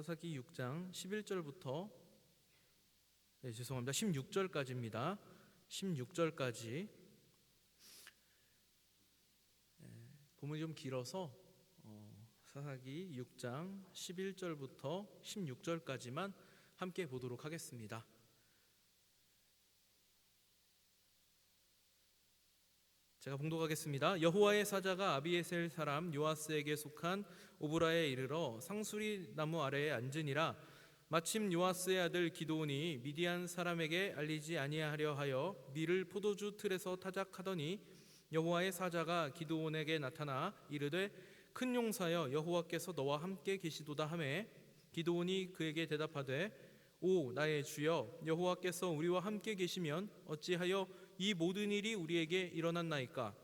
사사기 6장 11절부터 16절까지입니다. 16절까지 본문이 좀 길어서 사사기 6장 11절부터 16절까지만 함께 보도록 하겠습니다. 제가 봉독하겠습니다. 여호와의 사자가 아비에셀 사람 요아스에게 속한 오브라에 이르러 상수리 나무 아래에 앉으니라. 마침 요아스의 아들 기드온이 미디안 사람에게 알리지 아니하려 하여 밀을 포도주 틀에서 타작하더니 여호와의 사자가 기드온에게 나타나 이르되 큰 용사여 여호와께서 너와 함께 계시도다 하매 기드온이 그에게 대답하되 오 나의 주여 여호와께서 우리와 함께 계시면 어찌하여 이 모든 일이 우리에게 일어났나이까.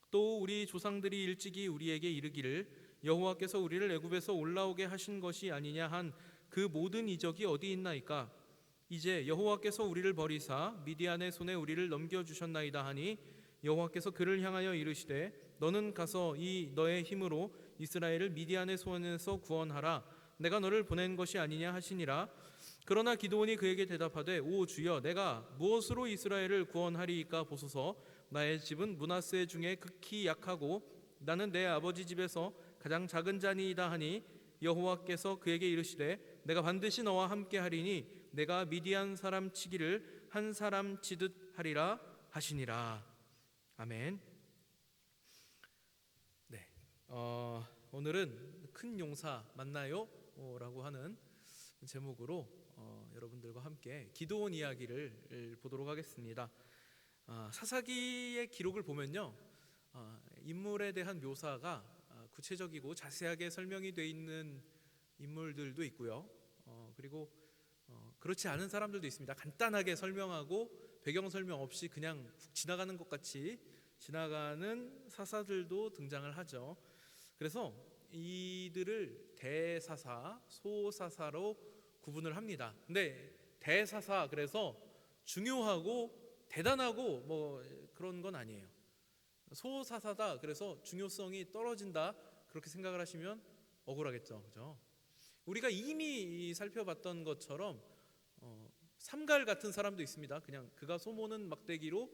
또 우리 조상들이 일찍이 우리에게 이르기를 여호와께서 우리를 애굽에서 올라오게 하신 것이 아니냐 한 그 모든 이적이 어디 있나이까. 이제 여호와께서 우리를 버리사 미디안의 손에 우리를 넘겨주셨나이다 하니 여호와께서 그를 향하여 이르시되 너는 가서 이 너의 힘으로 이스라엘을 미디안의 손에서 구원하라. 내가 너를 보낸 것이 아니냐 하시니라. 그러나 기드온이 그에게 대답하되 오 주여 내가 무엇으로 이스라엘을 구원하리이까 보소서. 나의 집은 므낫세 중에 극히 약하고 나는 내 아버지 집에서 가장 작은 자니이다 하니 여호와께서 그에게 이르시되 내가 반드시 너와 함께 하리니 내가 미디안 사람 치기를 한 사람 치듯 하리라 하시니라. 아멘. 네, 오늘은 큰 용사 맞나요? 라고 하는 제목으로 여러분들과 함께 기드온 이야기를 보도록 하겠습니다. 사사기의 기록을 보면요, 인물에 대한 묘사가 구체적이고 자세하게 설명이 되어 있는 인물들도 있고요. 그리고 그렇지 않은 사람들도 있습니다. 간단하게 설명하고 배경 설명 없이 그냥 훅 지나가는 것 같이 지나가는 사사들도 등장을 하죠. 그래서 이들을 대사사, 소사사로 구분을 합니다. 근데 대사사 그래서 중요하고 대단하고 뭐 그런 건 아니에요. 소사사다 그래서 중요성이 떨어진다 그렇게 생각을 하시면 억울하겠죠, 그죠? 우리가 이미 살펴봤던 것처럼 삼갈 같은 사람도 있습니다. 그냥 그가 소모는 막대기로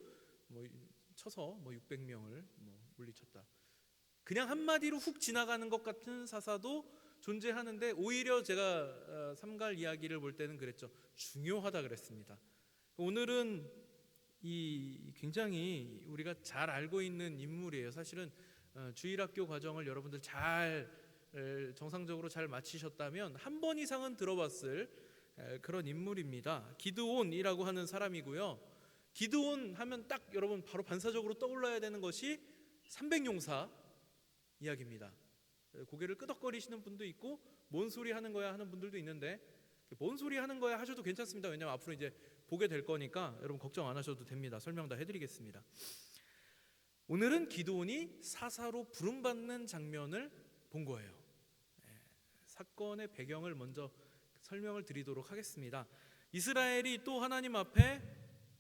쳐서 600명을 물리쳤다. 그냥 한마디로 훅 지나가는 것 같은 사사도 존재하는데 오히려 제가 삼갈 이야기를 볼 때는 그랬죠. 중요하다 그랬습니다. 오늘은 이 굉장히 우리가 잘 알고 있는 인물이에요. 사실은 주일학교 과정을 여러분들 잘 정상적으로 잘 마치셨다면 한 번 이상은 들어봤을 그런 인물입니다. 기드온이라고 하는 사람이고요. 기드온 하면 딱 여러분 바로 반사적으로 떠올라야 되는 것이 300용사 이야기입니다. 고개를 끄덕거리시는 분도 있고 뭔 소리 하는 거야 하는 분들도 있는데 뭔 소리 하는 거야 하셔도 괜찮습니다. 왜냐하면 앞으로 이제 보게 될 거니까 여러분 걱정 안 하셔도 됩니다. 설명 다 해드리겠습니다. 오늘은 기드온이 사사로 부름받는 장면을 본 거예요. 사건의 배경을 먼저 설명을 드리도록 하겠습니다. 이스라엘이 또 하나님 앞에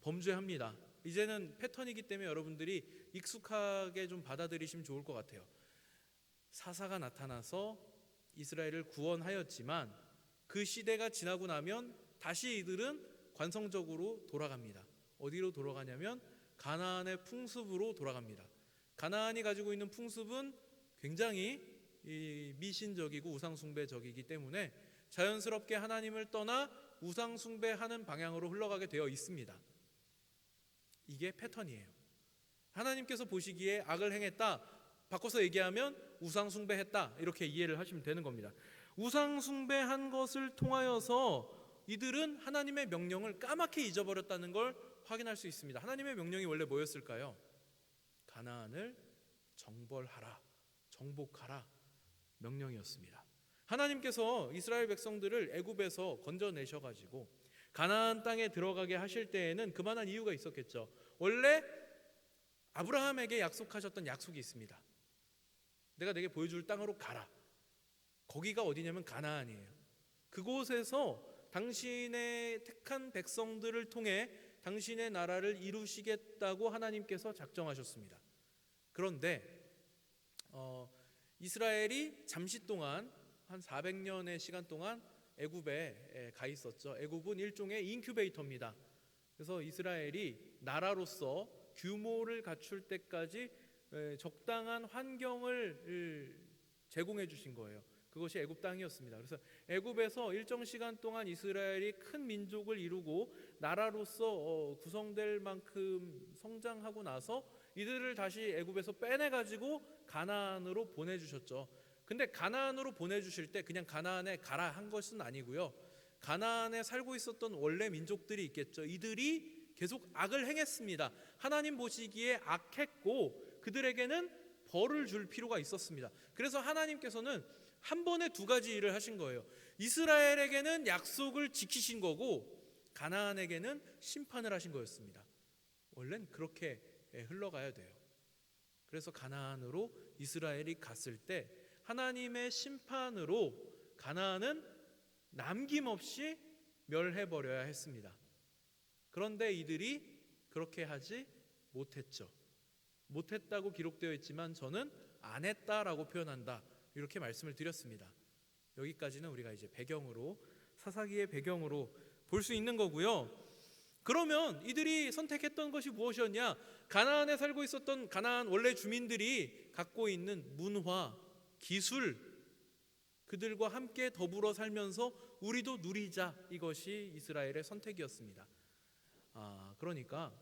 범죄합니다. 이제는 패턴이기 때문에 여러분들이 익숙하게 좀 받아들이시면 좋을 것 같아요. 사사가 나타나서 이스라엘을 구원하였지만 그 시대가 지나고 나면 다시 이들은 관성적으로 돌아갑니다. 어디로 돌아가냐면 가나안의 풍습으로 돌아갑니다. 가나안이 가지고 있는 풍습은 굉장히 미신적이고 우상숭배적이기 때문에 자연스럽게 하나님을 떠나 우상숭배하는 방향으로 흘러가게 되어 있습니다. 이게 패턴이에요. 하나님께서 보시기에 악을 행했다, 바꿔서 얘기하면 우상숭배했다, 이렇게 이해를 하시면 되는 겁니다. 우상숭배한 것을 통하여서 이들은 하나님의 명령을 까맣게 잊어버렸다는 걸 확인할 수 있습니다. 하나님의 명령이 원래 뭐였을까요? 가나안을 정벌하라, 정복하라 명령이었습니다. 하나님께서 이스라엘 백성들을 애굽에서 건져내셔가지고 가나안 땅에 들어가게 하실 때에는 그만한 이유가 있었겠죠. 원래 아브라함에게 약속하셨던 약속이 있습니다. 내가 내게 보여줄 땅으로 가라. 거기가 어디냐면 가나안이에요. 그곳에서 당신의 택한 백성들을 통해 당신의 나라를 이루시겠다고 하나님께서 작정하셨습니다. 그런데 이스라엘이 잠시 동안 한 400년의 시간 동안 애굽에 가 있었죠. 애굽은 일종의 인큐베이터입니다. 그래서 이스라엘이 나라로서 규모를 갖출 때까지 적당한 환경을 제공해 주신 거예요. 그것이 애굽 땅이었습니다. 그래서 애굽에서 일정 시간 동안 이스라엘이 큰 민족을 이루고 나라로서 구성될 만큼 성장하고 나서 이들을 다시 애굽에서 빼내 가지고 가나안으로 보내주셨죠. 근데 가나안으로 보내주실 때 그냥 가나안에 가라 한 것은 아니고요. 가나안에 살고 있었던 원래 민족들이 있겠죠. 이들이 계속 악을 행했습니다. 하나님 보시기에 악했고 그들에게는 벌을 줄 필요가 있었습니다. 그래서 하나님께서는 한 번에 두 가지 일을 하신 거예요. 이스라엘에게는 약속을 지키신 거고 가나안에게는 심판을 하신 거였습니다. 원래는 그렇게 흘러가야 돼요. 그래서 가나안으로 이스라엘이 갔을 때 하나님의 심판으로 가나안은 남김없이 멸해버려야 했습니다. 그런데 이들이 그렇게 하지 못했죠. 못했다고 기록되어 있지만 저는 안 했다라고 표현한다, 이렇게 말씀을 드렸습니다. 여기까지는 우리가 이제 배경으로, 사사기의 배경으로 볼 수 있는 거고요. 그러면 이들이 선택했던 것이 무엇이었냐? 가나안에 살고 있었던 가나안 원래 주민들이 갖고 있는 문화, 기술, 그들과 함께 더불어 살면서 우리도 누리자, 이것이 이스라엘의 선택이었습니다. 그러니까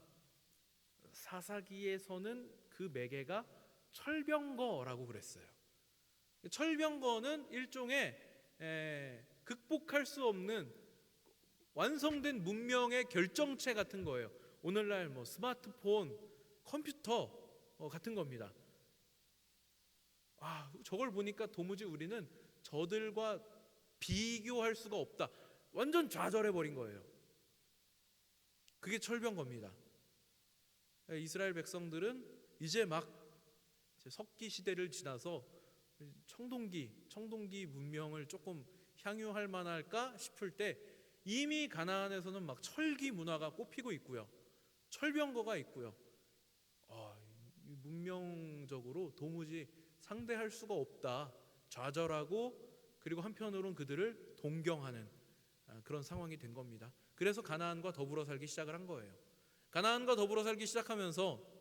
사사기에서는 그 매개가 철병거라고 그랬어요. 철병거는 일종의 극복할 수 없는 완성된 문명의 결정체 같은 거예요. 오늘날 뭐 스마트폰, 컴퓨터 같은 겁니다. 저걸 보니까 도무지 우리는 저들과 비교할 수가 없다. 완전 좌절해버린 거예요. 그게 철병거입니다. 이스라엘 백성들은 이제 막 석기 시대를 지나서 청동기 문명을 조금 향유할 만할까 싶을 때 이미 가나안에서는 막 철기 문화가 꽃피고 있고요. 철병거가 있고요. 문명적으로 도무지 상대할 수가 없다. 좌절하고 그리고 한편으로는 그들을 동경하는 그런 상황이 된 겁니다. 그래서 가나안과 더불어 살기 시작을 한 거예요. 가나안과 더불어 살기 시작하면서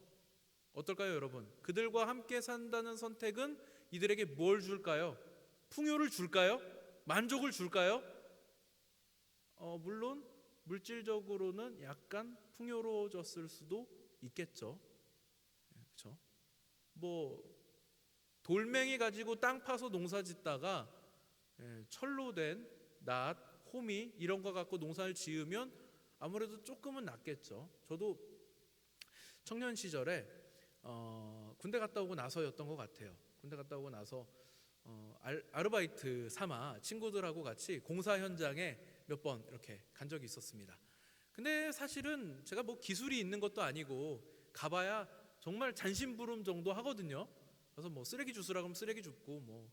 어떨까요, 여러분? 그들과 함께 산다는 선택은 이들에게 뭘 줄까요? 풍요를 줄까요? 만족을 줄까요? 물론 물질적으로는 약간 풍요로워졌을 수도 있겠죠. 그렇죠? 뭐 돌멩이 가지고 땅 파서 농사 짓다가 철로 된 낫, 호미 이런 거 갖고 농사를 지으면 아무래도 조금은 낫겠죠. 저도 청년 시절에 군대 갔다 오고 나서였던 것 같아요. 군대 갔다 오고 나서 아르바이트 삼아 친구들하고 같이 공사 현장에 몇 번 이렇게 간 적이 있었습니다. 근데 사실은 제가 뭐 기술이 있는 것도 아니고 가봐야 정말 잔심부름 정도 하거든요. 그래서 뭐 쓰레기 주스라 그러면 쓰레기 줍고 뭐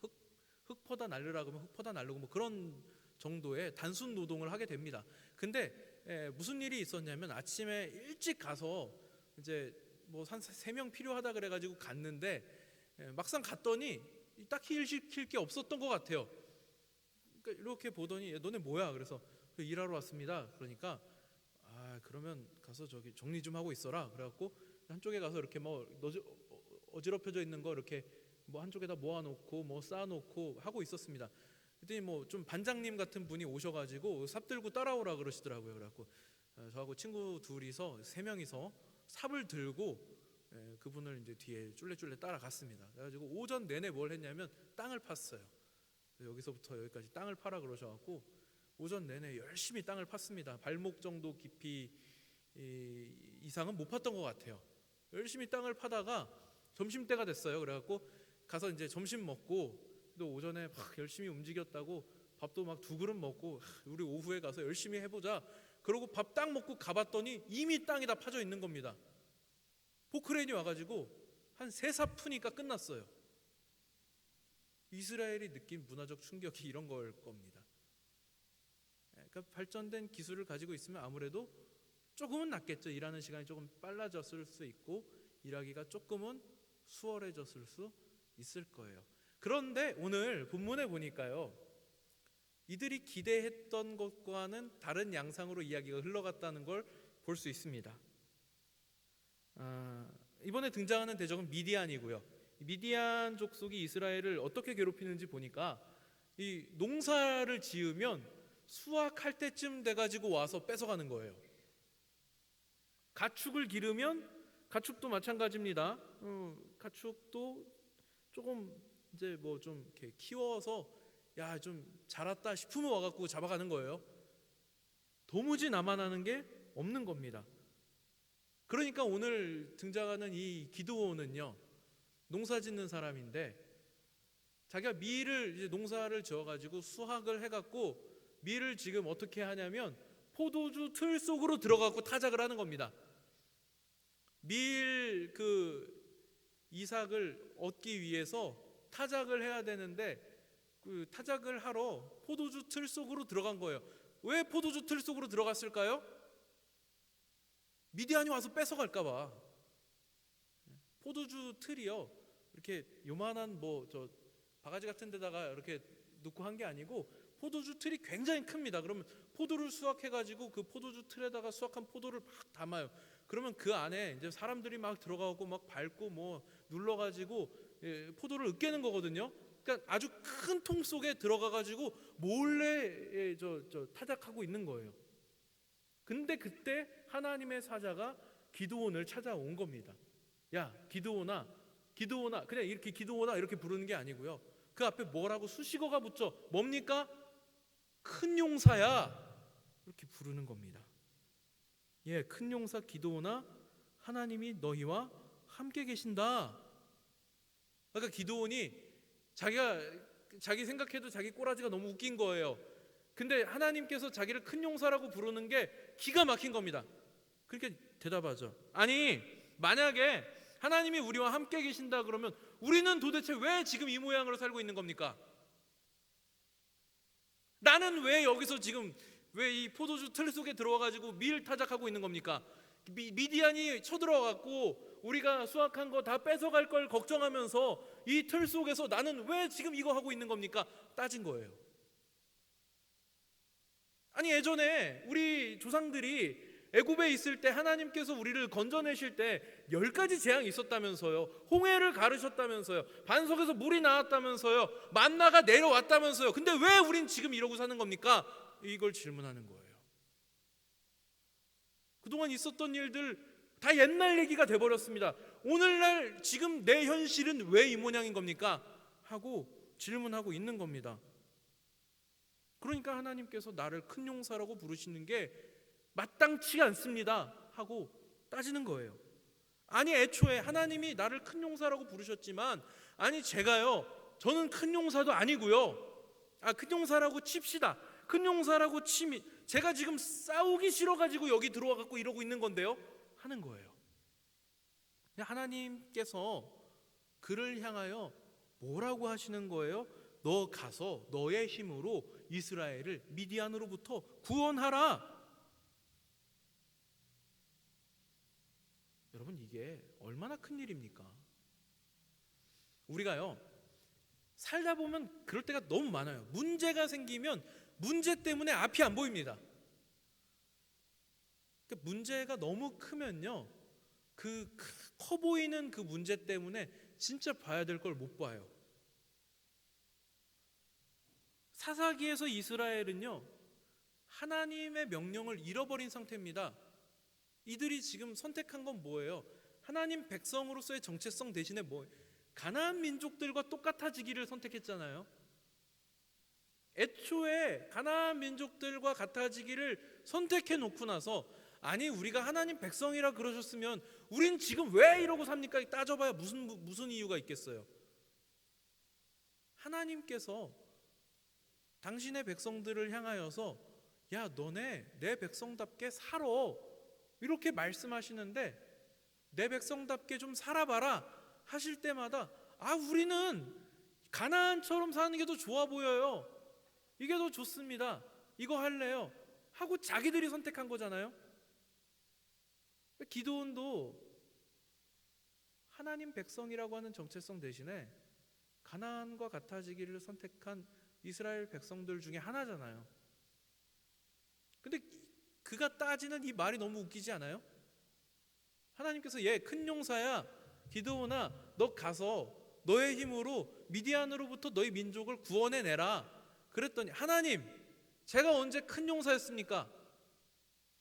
흙 퍼다 날르라 그러면 흙 퍼다 날르고 뭐 그런 정도의 단순 노동을 하게 됩니다. 근데 무슨 일이 있었냐면 아침에 일찍 가서 이제 뭐 한 3명 필요하다 그래가지고 갔는데 막상 갔더니 딱히 일 시킬 게 없었던 것 같아요. 그러니까 이렇게 보더니 너네 뭐야? 그래서 일하러 왔습니다. 그러니까 그러면 가서 저기 정리 좀 하고 있어라. 그래갖고 한쪽에 가서 이렇게 뭐 어지럽혀져 있는 거 이렇게 뭐 한쪽에다 모아놓고 뭐 쌓아놓고 하고 있었습니다. 그랬더니 뭐 좀 반장님 같은 분이 오셔가지고 삽 들고 따라오라 그러시더라고요. 그래갖고 저하고 친구 둘이서 3명이서 삽을 들고 그분을 이제 뒤에 쫄래쫄래 따라갔습니다. 그래가지고 오전 내내 뭘 했냐면 땅을 팠어요. 여기서부터 여기까지 땅을 파라 그러셔갖고 오전 내내 열심히 땅을 팠습니다. 발목 정도 깊이 이상은 못 팠던 것 같아요. 열심히 땅을 파다가 점심때가 됐어요. 그래갖고 가서 이제 점심 먹고 또 오전에 막 열심히 움직였다고 밥도 막 2그릇 먹고 우리 오후에 가서 열심히 해보자. 그러고 밥 딱 먹고 가봤더니 이미 땅이 다 파져 있는 겁니다. 포크레인이 와가지고 한 3삽 푸니까 끝났어요. 이스라엘이 느낀 문화적 충격이 이런 걸 겁니다. 그러니까 발전된 기술을 가지고 있으면 아무래도 조금은 낫겠죠. 일하는 시간이 조금 빨라졌을 수 있고 일하기가 조금은 수월해졌을 수 있을 거예요. 그런데 오늘 본문에 보니까요, 이들이 기대했던 것과는 다른 양상으로 이야기가 흘러갔다는 걸 볼 수 있습니다. 이번에 등장하는 대적은 미디안이고요. 미디안 족속이 이스라엘을 어떻게 괴롭히는지 보니까 이 농사를 지으면 수확할 때쯤 돼가지고 와서 뺏어가는 거예요. 가축을 기르면 가축도 마찬가지입니다. 가축도 조금 이제 뭐 좀 이렇게 키워서 야 좀 자랐다 싶으면 와갖고 잡아가는 거예요. 도무지 남아나는 게 없는 겁니다. 그러니까 오늘 등장하는 이 기드온은요, 농사 짓는 사람인데 자기가 밀을 이제 농사를 지어가지고 수확을 해갖고 밀을 지금 어떻게 하냐면 포도주 틀 속으로 들어가고 타작을 하는 겁니다. 밀 이삭을 얻기 위해서 타작을 해야 되는데 그 타작을 하러 포도주 틀 속으로 들어간 거예요. 왜 포도주 틀 속으로 들어갔을까요? 미디안이 와서 뺏어갈까 봐. 포도주 틀이요, 이렇게 요만한 뭐 저 바가지 같은 데다가 이렇게 놓고 한 게 아니고 포도주 틀이 굉장히 큽니다. 그러면 포도를 수확해가지고 그 포도주 틀에다가 수확한 포도를 막 담아요. 그러면 그 안에 이제 사람들이 막 들어가고 막 밟고 뭐 눌러가지고 포도를 으깨는 거거든요. 그러니까 아주 큰 통 속에 들어가가지고 몰래 타작하고 있는 거예요. 근데 그때 하나님의 사자가 기드온을 찾아온 겁니다. 야 기드온아, 기드온아, 그냥 이렇게 기드온아 이렇게 부르는 게 아니고요. 그 앞에 뭐라고 수식어가 붙죠. 뭡니까? 큰 용사야, 이렇게 부르는 겁니다. 예, 큰 용사 기드온아, 하나님이 너희와 함께 계신다. 그러니까 기드온이 자기 생각해도 자기 꼬라지가 너무 웃긴 거예요. 근데 하나님께서 자기를 큰 용사라고 부르는 게 기가 막힌 겁니다. 그렇게 대답하죠. 아니 만약에 하나님이 우리와 함께 계신다 그러면 우리는 도대체 왜 지금 이 모양으로 살고 있는 겁니까? 나는 왜 여기서 지금 왜 이 포도주 틀 속에 들어와가지고 밀 타작하고 있는 겁니까? 미디안이 쳐들어와갖고 우리가 수확한 거 다 뺏어갈 걸 걱정하면서 이 틀 속에서 나는 왜 지금 이거 하고 있는 겁니까? 따진 거예요. 아니 예전에 우리 조상들이 애굽에 있을 때 하나님께서 우리를 건져내실 때 10가지 재앙이 있었다면서요. 홍해를 가르셨다면서요. 반석에서 물이 나왔다면서요. 만나가 내려왔다면서요. 근데 왜 우린 지금 이러고 사는 겁니까? 이걸 질문하는 거예요. 그동안 있었던 일들 다 옛날 얘기가 돼버렸습니다. 오늘날 지금 내 현실은 왜 이 모양인 겁니까? 하고 질문하고 있는 겁니다. 그러니까 하나님께서 나를 큰 용사라고 부르시는 게 마땅치 않습니다 하고 따지는 거예요. 아니 애초에 하나님이 나를 큰 용사라고 부르셨지만 아니 저는 큰 용사도 아니고요. 큰 용사라고 칩시다. 큰 용사라고 치면 제가 지금 싸우기 싫어가지고 여기 들어와갖고 이러고 있는 건데요 하는 거예요. 하나님께서 그를 향하여 뭐라고 하시는 거예요? 너 가서 너의 힘으로 이스라엘을 미디안으로부터 구원하라. 여러분 이게 얼마나 큰 일입니까? 우리가요 살다 보면 그럴 때가 너무 많아요. 문제가 생기면 문제 때문에 앞이 안 보입니다. 그러니까 문제가 너무 크면요 그 커 보이는 그 문제 때문에 진짜 봐야 될 걸 못 봐요. 사사기에서 이스라엘은요 하나님의 명령을 잃어버린 상태입니다. 이들이 지금 선택한 건 뭐예요? 하나님 백성으로서의 정체성 대신에 가나안 민족들과 똑같아지기를 선택했잖아요. 애초에 가나안 민족들과 같아지기를 선택해 놓고 나서 아니 우리가 하나님 백성이라 그러셨으면 우린 지금 왜 이러고 삽니까? 따져봐야 무슨 이유가 있겠어요. 하나님께서 당신의 백성들을 향하여서 야 너네 내 백성답게 살아 이렇게 말씀하시는데 내 백성답게 좀 살아봐라 하실 때마다 우리는 가나안처럼 사는 게 더 좋아 보여요. 이게 더 좋습니다. 이거 할래요 하고 자기들이 선택한 거잖아요. 기드온도 하나님 백성이라고 하는 정체성 대신에 가나안과 같아지기를 선택한 이스라엘 백성들 중에 하나잖아요. 근데 그가 따지는 이 말이 너무 웃기지 않아요? 하나님께서 큰 용사야 기드온아, 너 가서 너의 힘으로 미디안으로부터 너희 민족을 구원해내라. 그랬더니 하나님, 제가 언제 큰 용사였습니까?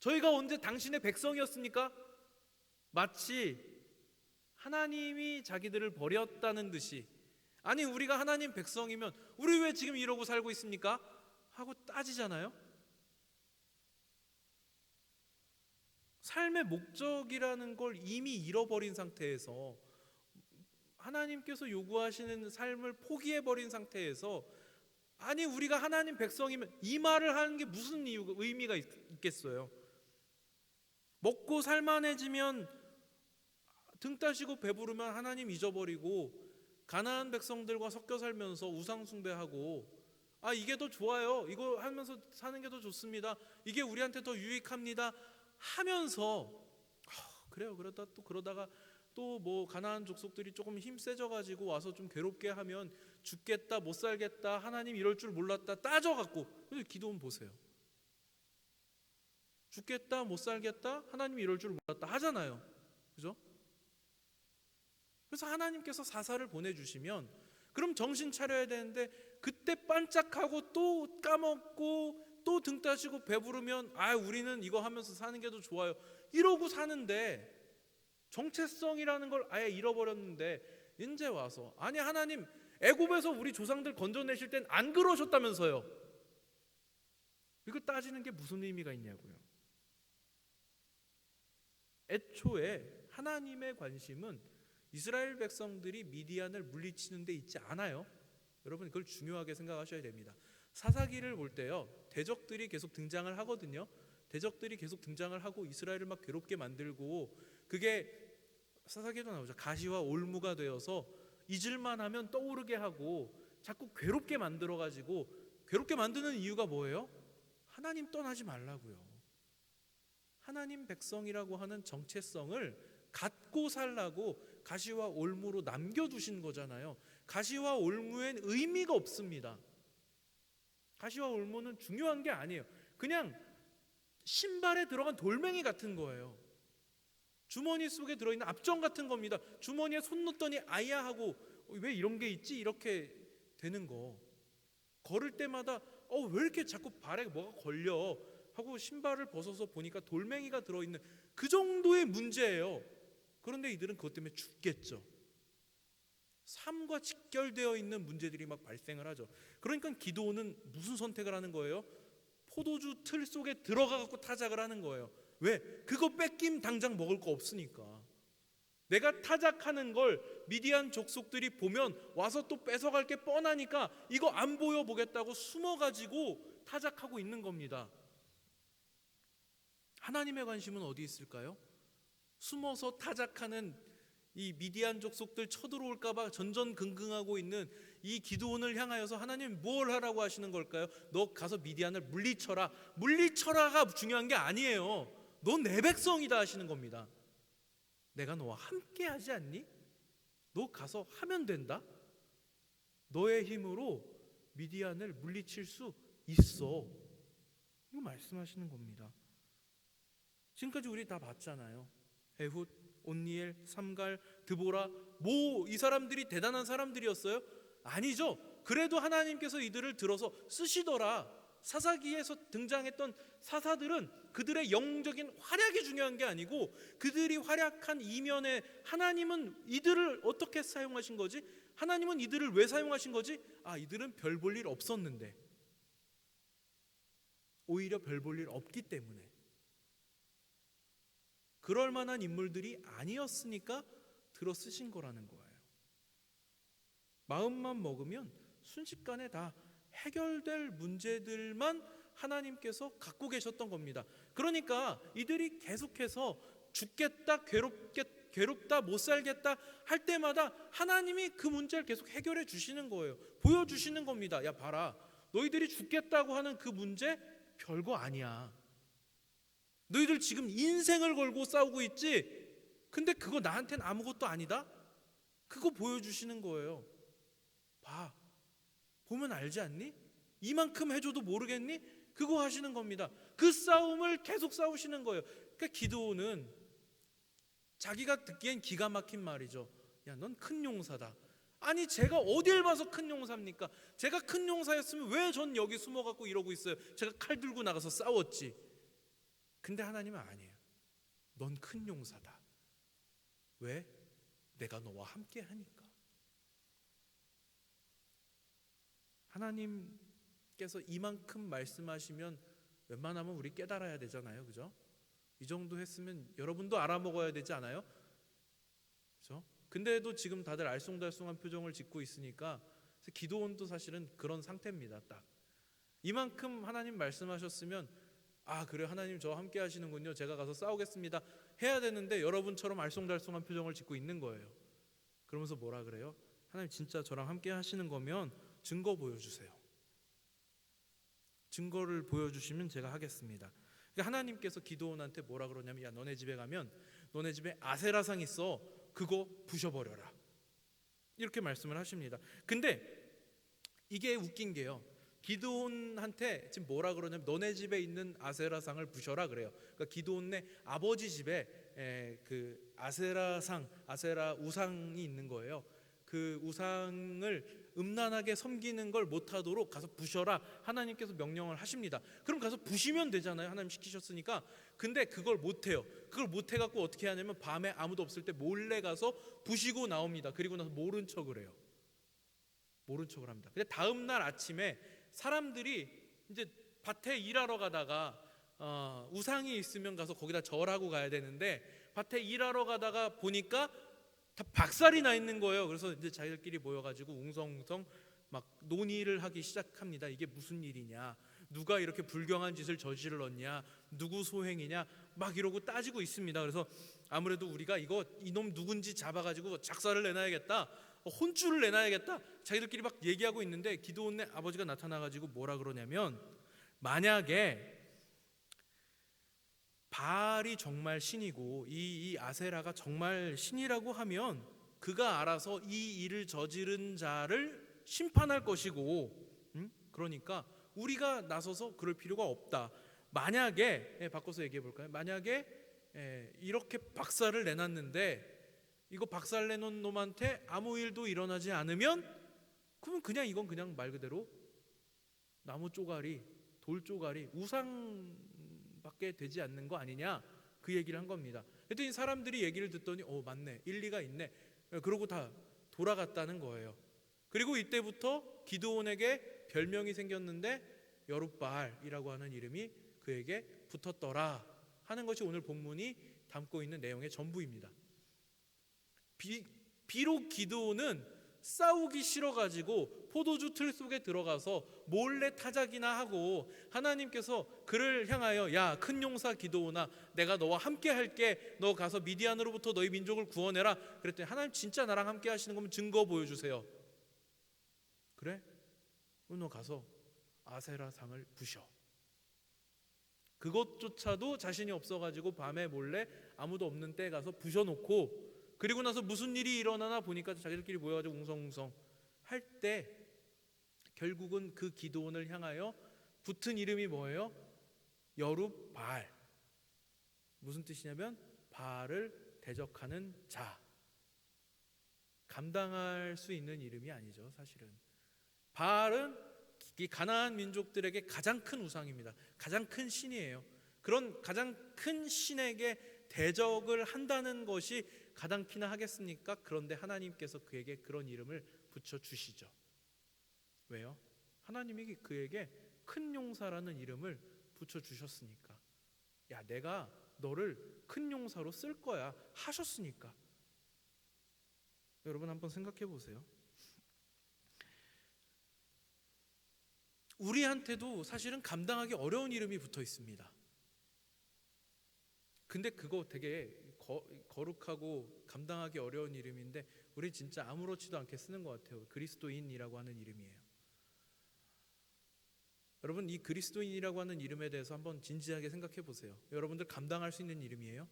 저희가 언제 당신의 백성이었습니까? 마치 하나님이 자기들을 버렸다는 듯이, 아니 우리가 하나님 백성이면 우리 왜 지금 이러고 살고 있습니까? 하고 따지잖아요. 삶의 목적이라는 걸 이미 잃어버린 상태에서, 하나님께서 요구하시는 삶을 포기해버린 상태에서, 아니 우리가 하나님 백성이면 이 말을 하는 게 무슨 의미가 있겠어요? 먹고 살만해지면, 등 따시고 배부르면 하나님 잊어버리고 가나안 백성들과 섞여 살면서 우상 숭배하고, 이게 더 좋아요, 이거 하면서 사는 게 더 좋습니다, 이게 우리한테 더 유익합니다 하면서, 그래요, 그러다가 또 뭐 가나안 족속들이 조금 힘 세져가지고 와서 좀 괴롭게 하면 죽겠다, 못 살겠다, 하나님 이럴 줄 몰랐다 따져갖고, 기도원 보세요. 죽겠다, 못 살겠다, 하나님 이럴 줄 몰랐다 하잖아요. 그죠? 그래서 하나님께서 사사를 보내주시면 그럼 정신 차려야 되는데, 그때 반짝하고 또 까먹고 또 등 따시고 배부르면 우리는 이거 하면서 사는 게 더 좋아요 이러고 사는데, 정체성이라는 걸 아예 잃어버렸는데 이제 와서, 아니 하나님 애굽에서 우리 조상들 건져내실 땐 안 그러셨다면서요. 이거 따지는 게 무슨 의미가 있냐고요. 애초에 하나님의 관심은 이스라엘 백성들이 미디안을 물리치는 데 있지 않아요. 여러분 그걸 중요하게 생각하셔야 됩니다. 사사기를 볼 때요, 대적들이 계속 등장을 하거든요. 대적들이 계속 등장을 하고 이스라엘을 막 괴롭게 만들고, 그게 사사기에도 나오죠. 가시와 올무가 되어서 잊을만 하면 떠오르게 하고 자꾸 괴롭게 만들어가지고, 괴롭게 만드는 이유가 뭐예요? 하나님 떠나지 말라고요. 하나님 백성이라고 하는 정체성을 갖고 살라고 가시와 올무로 남겨두신 거잖아요. 가시와 올무엔 의미가 없습니다. 가시와 올무는 중요한 게 아니에요. 그냥 신발에 들어간 돌멩이 같은 거예요. 주머니 속에 들어있는 압정 같은 겁니다. 주머니에 손 넣었더니 아야 하고, 왜 이런 게 있지? 이렇게 되는 거. 걸을 때마다 왜 이렇게 자꾸 발에 뭐가 걸려 하고 신발을 벗어서 보니까 돌멩이가 들어있는, 그 정도의 문제예요. 그런데 이들은 그것 때문에 죽겠죠. 삶과 직결되어 있는 문제들이 막 발생을 하죠. 그러니까 기도는 무슨 선택을 하는 거예요? 포도주 틀 속에 들어가갖고 타작을 하는 거예요. 왜? 그거 뺏김 당장 먹을 거 없으니까. 내가 타작하는 걸 미디안 족속들이 보면 와서 또 뺏어갈 게 뻔하니까 이거 안 보여보겠다고 숨어가지고 타작하고 있는 겁니다. 하나님의 관심은 어디 있을까요? 숨어서 타작하는 이 미디안 족속들 쳐들어올까봐 전전긍긍하고 있는 이 기드온을 향하여서 하나님 뭘 하라고 하시는 걸까요? 너 가서 미디안을 물리쳐라. 물리쳐라가 중요한 게 아니에요. 너 내 백성이다 하시는 겁니다. 내가 너와 함께 하지 않니? 너 가서 하면 된다. 너의 힘으로 미디안을 물리칠 수 있어. 이거 말씀하시는 겁니다. 지금까지 우리 다 봤잖아요. 에훗, 온니엘, 삼갈, 드보라, 이 사람들이 대단한 사람들이었어요? 아니죠. 그래도 하나님께서 이들을 들어서 쓰시더라. 사사기에서 등장했던 사사들은 그들의 영적인 활약이 중요한 게 아니고, 그들이 활약한 이면에 하나님은 이들을 어떻게 사용하신 거지? 하나님은 이들을 왜 사용하신 거지? 이들은 별 볼 일 없었는데, 오히려 별 볼 일 없기 때문에, 그럴 만한 인물들이 아니었으니까 들어 쓰신 거라는 거예요. 마음만 먹으면 순식간에 다 해결될 문제들만 하나님께서 갖고 계셨던 겁니다. 그러니까 이들이 계속해서 죽겠다, 괴롭다, 못 살겠다 할 때마다 하나님이 그 문제를 계속 해결해 주시는 거예요. 보여주시는 겁니다. 야 봐라, 너희들이 죽겠다고 하는 그 문제 별거 아니야. 너희들 지금 인생을 걸고 싸우고 있지? 근데 그거 나한테는 아무것도 아니다? 그거 보여주시는 거예요. 보면 알지 않니? 이만큼 해줘도 모르겠니? 그거 하시는 겁니다. 그 싸움을 계속 싸우시는 거예요. 그러니까 기드온은 자기가 듣기엔 기가 막힌 말이죠. 야, 넌 큰 용사다. 아니, 제가 어딜 봐서 큰 용사입니까? 제가 큰 용사였으면 왜 전 여기 숨어갖고 이러고 있어요? 제가 칼 들고 나가서 싸웠지. 근데 하나님은 아니에요. 넌 큰 용사다. 왜? 내가 너와 함께 하니까. 하나님께서 이만큼 말씀하시면 웬만하면 우리 깨달아야 되잖아요. 그죠? 이 정도 했으면 여러분도 알아먹어야 되지 않아요? 그죠? 근데도 지금 다들 알쏭달쏭한 표정을 짓고 있으니까 기드온도 사실은 그런 상태입니다. 딱 이만큼 하나님 말씀하셨으면 아, 그래, 하나님 저와 함께 하시는군요, 제가 가서 싸우겠습니다 해야 되는데 여러분처럼 알쏭달쏭한 표정을 짓고 있는 거예요. 그러면서 뭐라 그래요? 하나님 진짜 저랑 함께 하시는 거면 증거 보여주세요. 증거를 보여주시면 제가 하겠습니다. 그러니까 하나님께서 기드온한테 뭐라 그러냐면, 야, 너네 집에 가면 너네 집에 아세라상 있어, 그거 부셔버려라, 이렇게 말씀을 하십니다. 근데 이게 웃긴 게요, 기드온한테 지금 뭐라 그러냐면 너네 집에 있는 아세라상을 부셔라 그래요. 그러니까 기드온네 아버지 집에 그 아세라상, 아세라 우상이 있는 거예요. 그 우상을 음란하게 섬기는 걸 못하도록 가서 부셔라, 하나님께서 명령을 하십니다. 그럼 가서 부시면 되잖아요, 하나님 시키셨으니까. 근데 그걸 못해요. 그걸 못해갖고 어떻게 하냐면 밤에 아무도 없을 때 몰래 가서 부시고 나옵니다. 그리고 나서 모른 척을 해요. 모른 척을 합니다. 근데 다음 날 아침에 사람들이 이제 밭에 일하러 가다가 우상이 있으면 가서 거기다 절하고 가야 되는데 밭에 일하러 가다가 보니까 다 박살이 나 있는 거예요. 그래서 이제 자기들끼리 모여가지고 웅성웅성 막 논의를 하기 시작합니다. 이게 무슨 일이냐, 누가 이렇게 불경한 짓을 저질렀냐, 누구 소행이냐, 막 이러고 따지고 있습니다. 그래서 아무래도 우리가 이놈 누군지 잡아가지고 작사를 내놔야겠다, 혼쭐을 내놔야겠다, 자기들끼리 막 얘기하고 있는데 기드온네 아버지가 나타나가지고 뭐라 그러냐면, 만약에 바알이 정말 신이고 이 아세라가 정말 신이라고 하면 그가 알아서 이 일을 저지른 자를 심판할 것이고, 그러니까 우리가 나서서 그럴 필요가 없다. 만약에 바꿔서 얘기해 볼까요? 만약에 이렇게 박살을 내놨는데 이거 박살 내놓은 놈한테 아무 일도 일어나지 않으면 그러면 그냥 이건 그냥 말 그대로 나무 쪼가리, 돌 쪼가리, 우상밖에 되지 않는 거 아니냐, 그 얘기를 한 겁니다. 그랬더니 사람들이 얘기를 듣더니 맞네, 일리가 있네, 그러고 다 돌아갔다는 거예요. 그리고 이때부터 기드온에게 별명이 생겼는데 여룻바알이라고 하는 이름이 그에게 붙었더라 하는 것이 오늘 본문이 담고 있는 내용의 전부입니다. 비록 기드온은 싸우기 싫어가지고 포도주 틀 속에 들어가서 몰래 타작이나 하고 하나님께서 그를 향하여 야, 큰 용사 기드온아, 내가 너와 함께 할게, 너 가서 미디안으로부터 너희 민족을 구원해라 그랬더니 하나님 진짜 나랑 함께 하시는 거면 증거 보여주세요. 그래? 너 가서 아세라 상을 부셔. 그것조차도 자신이 없어가지고 밤에 몰래 아무도 없는 때 가서 부셔놓고, 그리고 나서 무슨 일이 일어나나 보니까 자기들끼리 모여가지고 웅성웅성 할 때 결국은 그 기드온을 향하여 붙은 이름이 뭐예요? 여룻바알. 무슨 뜻이냐면 바알을 대적하는 자. 감당할 수 있는 이름이 아니죠, 사실은. 바알은 이 가나안 민족들에게 가장 큰 우상입니다. 가장 큰 신이에요. 그런 가장 큰 신에게 대적을 한다는 것이 가당키나 하겠습니까? 그런데 하나님께서 그에게 그런 이름을 붙여주시죠. 왜요? 하나님이 그에게 큰 용사라는 이름을 붙여주셨으니까. 야, 내가 너를 큰 용사로 쓸 거야 하셨으니까. 여러분 한번 생각해 보세요. 우리한테도 사실은 감당하기 어려운 이름이 붙어 있습니다. 근데 그거 되게 거룩하고 감당하기 어려운 이름인데 우리 진짜 아무렇지도 않게 쓰는 것 같아요. 그리스도인이라고 하는 이름이에요. 여러분, 이 그리스도인이라고 하는 이름에 대해서 한번 진지하게 생각해 보세요. 여러분들 감당할 수 있는 이름이에요?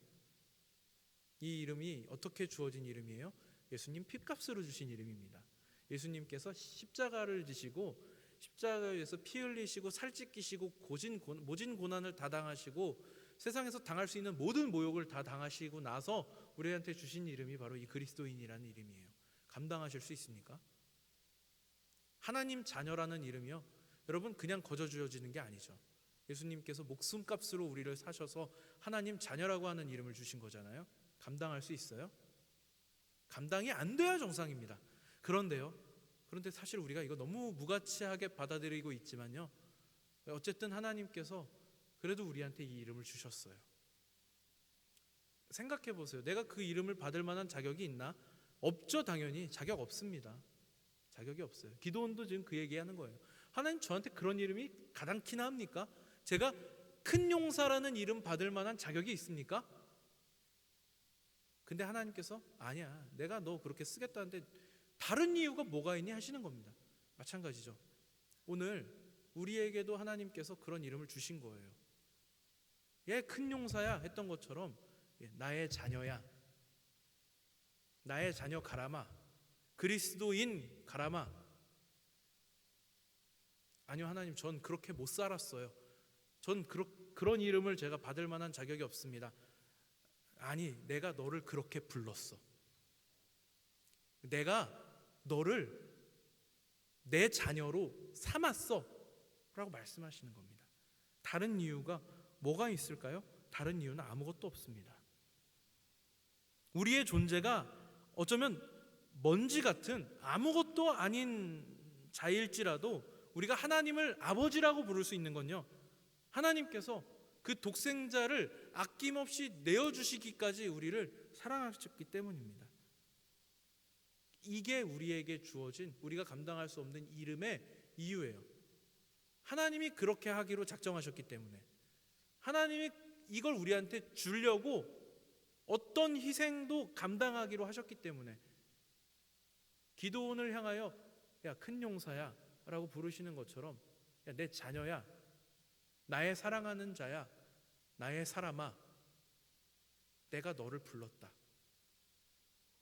이 이름이 어떻게 주어진 이름이에요? 예수님 핏값으로 주신 이름입니다. 예수님께서 십자가를 지시고 십자가에서 피 흘리시고 살 찢기시고 모진 고난을 다 당하시고 세상에서 당할 수 있는 모든 모욕을 다 당하시고 나서 우리한테 주신 이름이 바로 이 그리스도인이라는 이름이에요. 감당하실 수 있습니까? 하나님 자녀라는 이름이요, 여러분 그냥 거저 주어지는 게 아니죠. 예수님께서 목숨값으로 우리를 사셔서 하나님 자녀라고 하는 이름을 주신 거잖아요. 감당할 수 있어요? 감당이 안 돼야 정상입니다. 그런데 사실 우리가 이거 너무 무가치하게 받아들이고 있지만요, 어쨌든 하나님께서 그래도 우리한테 이 이름을 주셨어요. 생각해 보세요. 내가 그 이름을 받을 만한 자격이 있나? 없죠. 당연히 자격 없습니다. 자격이 없어요. 기도원도 지금 그 얘기하는 거예요. 하나님 저한테 그런 이름이 가당키나 합니까? 제가 큰 용사라는 이름 받을 만한 자격이 있습니까? 근데 하나님께서 아니야, 내가 너 그렇게 쓰겠다는데 다른 이유가 뭐가 있니 하시는 겁니다. 마찬가지죠. 오늘 우리에게도 하나님께서 그런 이름을 주신 거예요. 얘 큰 용사야 했던 것처럼 나의 자녀야, 나의 자녀 가라마, 그리스도인 가라마. 아니요, 하나님 전 그렇게 못 살았어요. 전 그런 이름을 제가 받을 만한 자격이 없습니다. 아니, 내가 너를 그렇게 불렀어. 내가 너를 내 자녀로 삼았어 라고 말씀하시는 겁니다. 다른 이유가 뭐가 있을까요? 다른 이유는 아무것도 없습니다. 우리의 존재가 어쩌면 먼지 같은 아무것도 아닌 자일지라도 우리가 하나님을 아버지라고 부를 수 있는 건요, 하나님께서 그 독생자를 아낌없이 내어주시기까지 우리를 사랑하셨기 때문입니다. 이게 우리에게 주어진, 우리가 감당할 수 없는 이름의 이유예요. 하나님이 그렇게 하기로 작정하셨기 때문에, 하나님이 이걸 우리한테 주려고 어떤 희생도 감당하기로 하셨기 때문에, 기도원을 향하여 야 큰 용사야 라고 부르시는 것처럼, 야 내 자녀야, 나의 사랑하는 자야, 나의 사람아, 내가 너를 불렀다.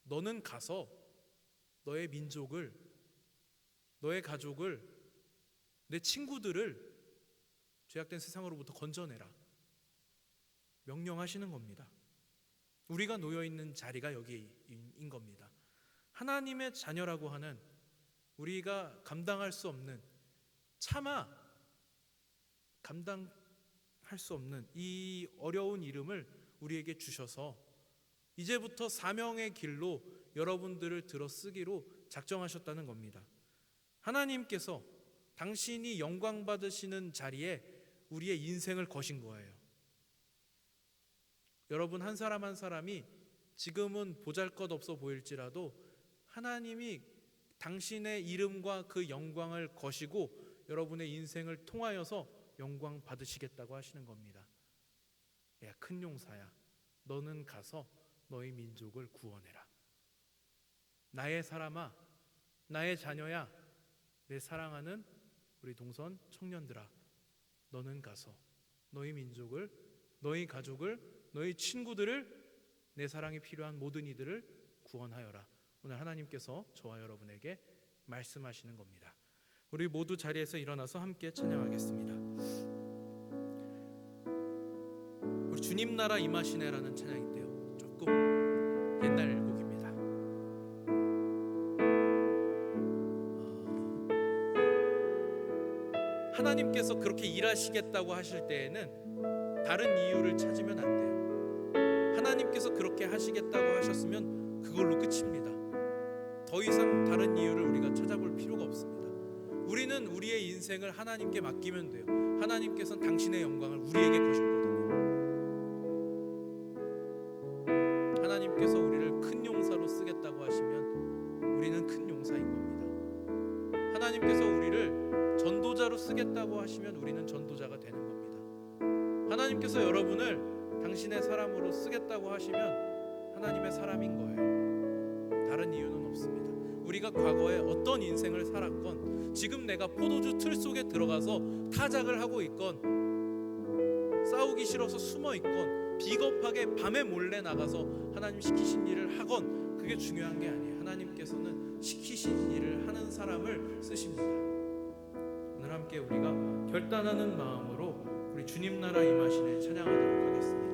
너는 가서 너의 민족을, 너의 가족을, 내 친구들을 죄악된 세상으로부터 건져내라 명령하시는 겁니다. 우리가 놓여있는 자리가 여기인 겁니다. 하나님의 자녀라고 하는, 우리가 감당할 수 없는, 차마 감당할 수 없는 이 어려운 이름을 우리에게 주셔서 이제부터 사명의 길로 여러분들을 들어 쓰기로 작정하셨다는 겁니다. 하나님께서 당신이 영광 받으시는 자리에 우리의 인생을 거신 거예요. 여러분 한 사람 한 사람이 지금은 보잘것없어 보일지라도 하나님이 당신의 이름과 그 영광을 거시고 여러분의 인생을 통하여서 영광 받으시겠다고 하시는 겁니다. 야 큰 용사야, 너는 가서 너희 민족을 구원해라. 나의 사람아, 나의 자녀야, 내 사랑하는 우리 동선 청년들아, 너는 가서 너희 민족을, 너희 가족을, 너희 친구들을, 내 사랑이 필요한 모든 이들을 구원하여라. 오늘 하나님께서 저와 여러분에게 말씀하시는 겁니다. 우리 모두 자리에서 일어나서 함께 찬양하겠습니다. 우리 주님 나라 임하시네라는 찬양인데요, 조금 옛날 곡입니다. 하나님께서 그렇게 일하시겠다고 하실 때에는 다른 이유를 찾으면 안 돼요. 하나님께서 그렇게 하시겠다고 하셨으면 그걸로 끝입니다. 더 이상 다른 이유를 우리가 찾아볼 필요가 없습니다. 우리는 우리의 인생을 하나님께 맡기면 돼요. 하나님께서는 당신의 영광을 우리에게 거셨거든요. 하나님께서 우리를 큰 용사로 쓰겠다고 하시면 우리는 큰 용사인 겁니다. 하나님께서 우리를 전도자로 쓰겠다고 하시면 우리는 전도자가 되는 겁니다. 하나님께서 여러분을 당신의 사람으로 쓰겠다고 하시면 하나님의 사람인 거예요. 다른 이유는 없습니다. 우리가 과거에 어떤 인생을 살았건, 지금 내가 포도주 틀 속에 들어가서 타작을 하고 있건, 싸우기 싫어서 숨어 있건, 비겁하게 밤에 몰래 나가서 하나님 시키신 일을 하건, 그게 중요한 게 아니에요. 하나님께서는 시키신 일을 하는 사람을 쓰십니다. 오늘 함께 우리가 결단하는 마음으로 우리 주님 나라 임하시네 찬양하도록 하겠습니다.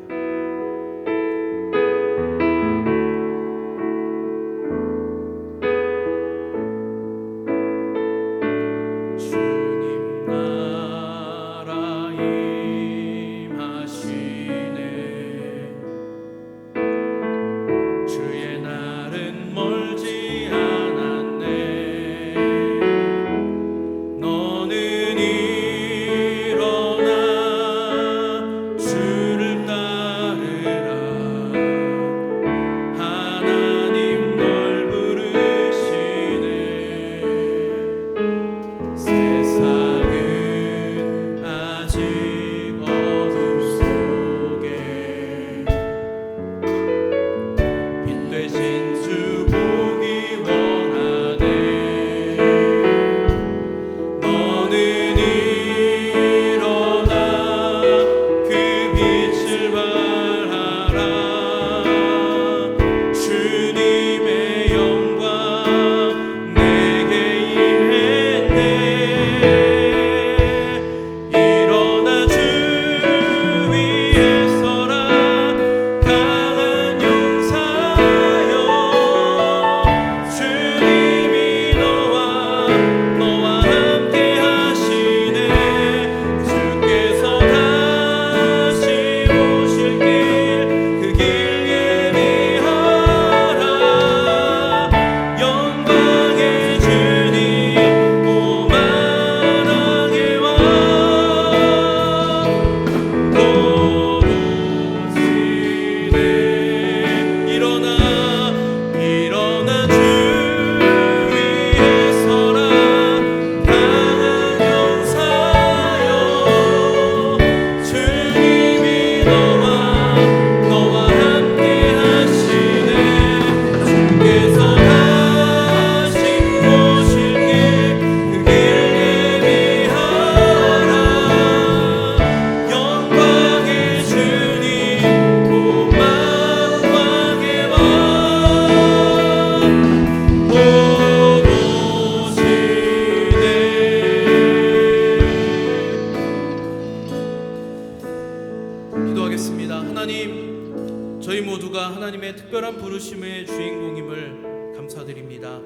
특별한 부르심의 주인공임을 감사드립니다.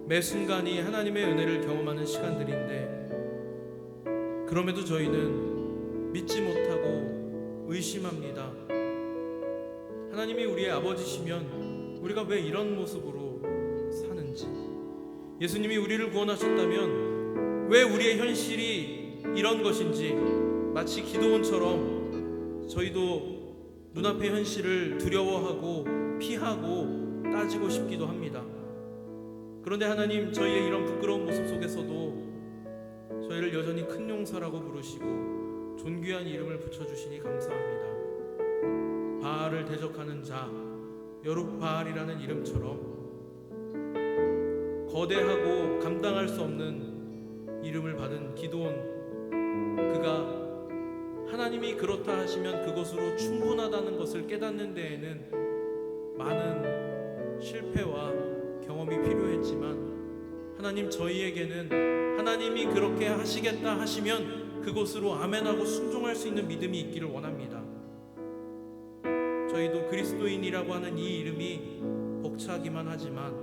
매 순간이 하나님의 은혜를 경험하는 시간들인데 그럼에도 저희는 믿지 못하고 의심합니다. 하나님이 우리의 아버지시면 우리가 왜 이런 모습으로 사는지, 예수님이 우리를 구원하셨다면 왜 우리의 현실이 이런 것인지, 마치 기도원처럼 저희도 눈앞의 현실을 두려워하고 피하고 따지고 싶기도 합니다. 그런데 하나님, 저희의 이런 부끄러운 모습 속에서도 저희를 여전히 큰 용사라고 부르시고 존귀한 이름을 붙여주시니 감사합니다. 바알을 대적하는 자, 여룹바알이라는 이름처럼 거대하고 감당할 수 없는 이름을 받은 기드온, 그가 하나님이 그렇다 하시면 그것으로 충분하다는 것을 깨닫는 데에는 많은 실패와 경험이 필요했지만, 하나님, 저희에게는 하나님이 그렇게 하시겠다 하시면 그것으로 아멘하고 순종할 수 있는 믿음이 있기를 원합니다. 저희도 그리스도인이라고 하는 이 이름이 벅차기만 하지만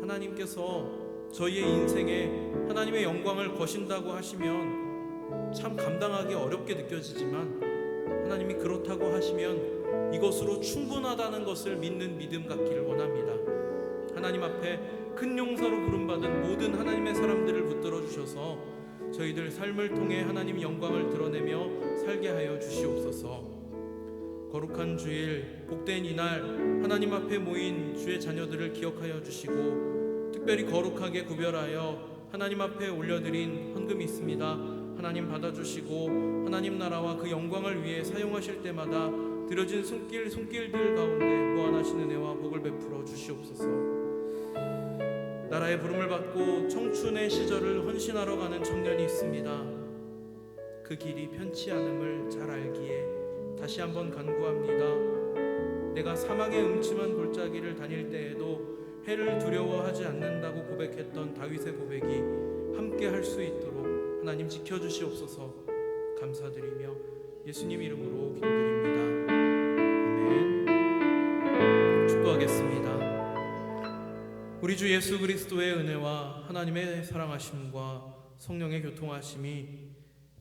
하나님께서 저희의 인생에 하나님의 영광을 거신다고 하시면 참 감당하기 어렵게 느껴지지만, 하나님이 그렇다고 하시면 이것으로 충분하다는 것을 믿는 믿음 갖기를 원합니다. 하나님 앞에 큰 용사로 부름받은 모든 하나님의 사람들을 붙들어 주셔서 저희들 삶을 통해 하나님의 영광을 드러내며 살게 하여 주시옵소서. 거룩한 주일, 복된 이날 하나님 앞에 모인 주의 자녀들을 기억하여 주시고, 특별히 거룩하게 구별하여 하나님 앞에 올려드린 헌금이 있습니다. 하나님 받아주시고 하나님 나라와 그 영광을 위해 사용하실 때마다 드려진 손길들 가운데 무한하신 은혜와 복을 베풀어 주시옵소서. 나라의 부름을 받고 청춘의 시절을 헌신하러 가는 청년이 있습니다. 그 길이 편치 않음을 잘 알기에 다시 한번 간구합니다. 내가 사망의 음침한 골짜기를 다닐 때에도 해를 두려워하지 않는다고 고백했던 다윗의 고백이 함께 할 수 있도록 하나님 지켜주시옵소서. 감사드리며 예수님 이름으로 기도드립니다. 아멘. 축도하겠습니다. 우리 주 예수 그리스도의 은혜와 하나님의 사랑하심과 성령의 교통하심이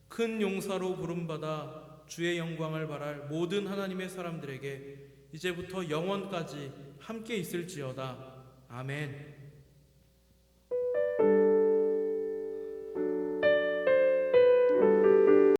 큰 용사로 부름받아 주의 영광을 바랄 모든 하나님의 사람들에게 이제부터 영원까지 함께 있을지어다. 아멘.